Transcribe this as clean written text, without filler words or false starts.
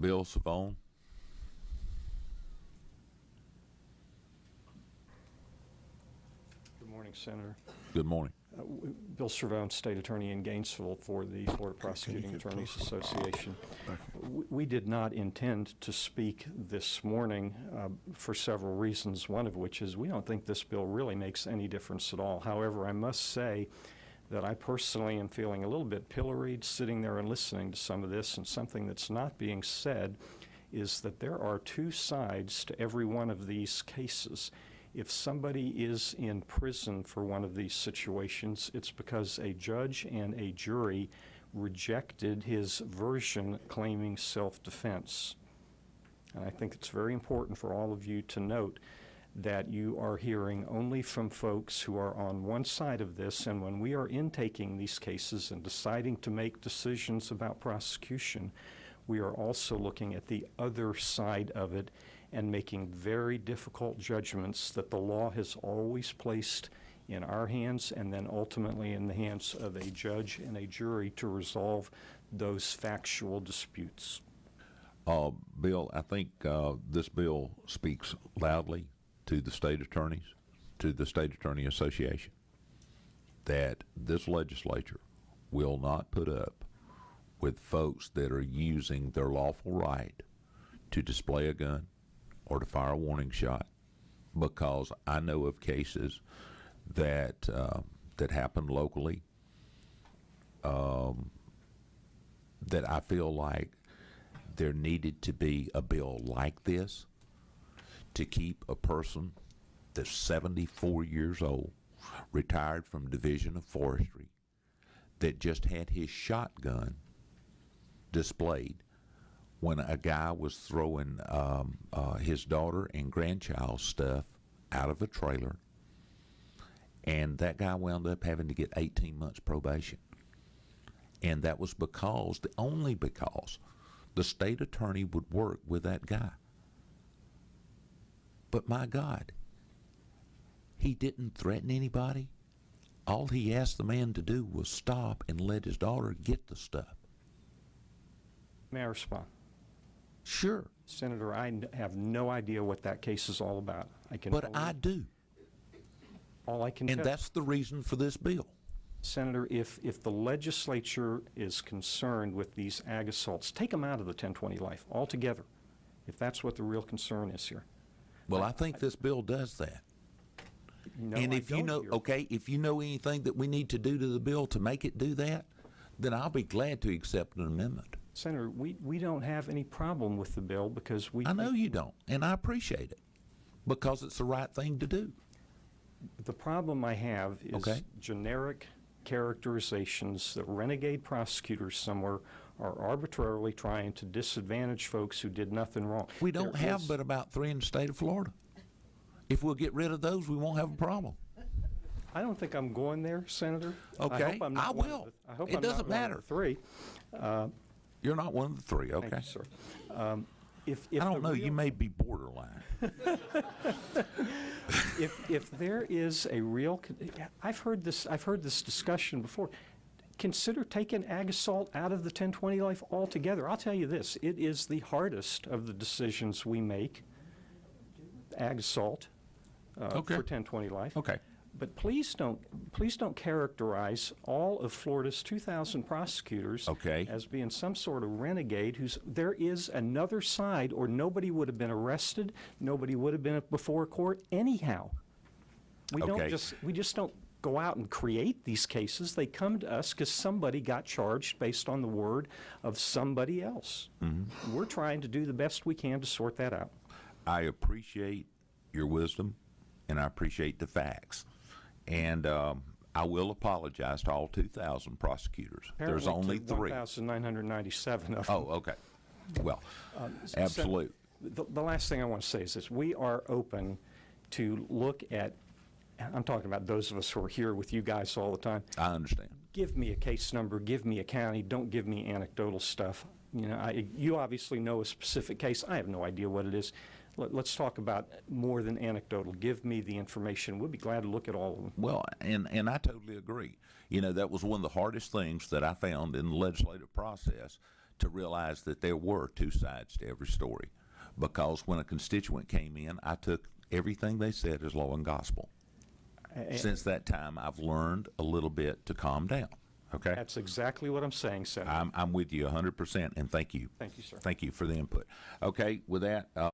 Bill Cervone. Good morning, Senator. Good morning. Bill Cervone, State Attorney in Gainesville for the Florida Prosecuting Attorneys Association. We did not intend to speak this morning for several reasons, one of which is we don't think this bill really makes any difference at all. However, I must say that I personally am feeling a little bit pilloried sitting there and listening to some of this, and something that's not being said is that there are two sides to every one of these cases. If somebody is in prison for one of these situations, it's because a judge and a jury rejected his version claiming self-defense. And I think it's very important for all of you to note that you are hearing only from folks who are on one side of this, and when we are intaking these cases and deciding to make decisions about prosecution, we are also looking at the other side of it and making very difficult judgments that the law has always placed in our hands and then ultimately in the hands of a judge and a jury to resolve those factual disputes. Bill, I think this bill speaks loudly to the state attorneys, to the State Attorney Association, that this legislature will not put up with folks that are using their lawful right to display a gun or to fire a warning shot, because I know of cases that that happened locally that I feel like there needed to be a bill like this to keep a person that's 74 years old, retired from Division of Forestry, that just had his shotgun displayed when a guy was throwing his daughter and grandchild's stuff out of a trailer, and that guy wound up having to get 18 months probation. And that was only because the state attorney would work with that guy. But my God, he didn't threaten anybody. All he asked the man to do was stop and let his daughter get the stuff. May I respond? Sure. Senator, I have no idea what that case is all about. But I do. All I can And that's the reason for this bill. Senator, if the legislature is concerned with these ag assaults, take them out of the 1020 life altogether, if that's what the real concern is here. Well, I think this bill does that. No, and if you know, if you know anything that we need to do to the bill to make it do that, then I'll be glad to accept an amendment. Senator, we don't have any problem with the bill because I know you don't, and I appreciate it because it's the right thing to do. The problem I have is generic characterizations that renegade prosecutors somewhere are arbitrarily trying to disadvantage folks who did nothing wrong. We don't have but about 3 in the state of Florida. If we'll get rid of those, we won't have a problem. I don't think I'm going there, Senator. Okay, I hope I'm not I will. I hope it I'm doesn't not matter. One of the 3. You're not one of the 3, okay? Thank you, sir. If I don't know. You may be borderline. If there is a real, I've heard this discussion before. Consider taking ag assault out of the 1020 life altogether. I'll tell you this: it is the hardest of the decisions we make. Ag assault for 1020 life. Okay. But please don't characterize all of Florida's 2,000 prosecutors as being some sort of renegade. There is another side, or nobody would have been arrested, nobody would have been before court anyhow. We just don't go out and create these cases. They come to us because somebody got charged based on the word of somebody else. Mm-hmm. We're trying to do the best we can to sort that out. I appreciate your wisdom, and I appreciate the facts. And I will apologize to all 2,000 prosecutors. Apparently there's only 3. 1,997 of them. Oh, okay. Well, absolutely. The last thing I want to say is this. We are open to look at, I'm talking about those of us who are here with you guys all the time. I understand. Give me a case number, give me a county, don't give me anecdotal stuff. You obviously know a specific case. I have no idea what it is. Let's talk about more than anecdotal. Give me the information. We'll be glad to look at all of them. Well, and I totally agree. That was one of the hardest things that I found in the legislative process, to realize that there were two sides to every story. Because when a constituent came in, I took everything they said as law and gospel. Since that time, I've learned a little bit to calm down. Okay? That's exactly what I'm saying, Senator. I'm with you 100%, and thank you. Thank you, sir. Thank you for the input. Okay, with that.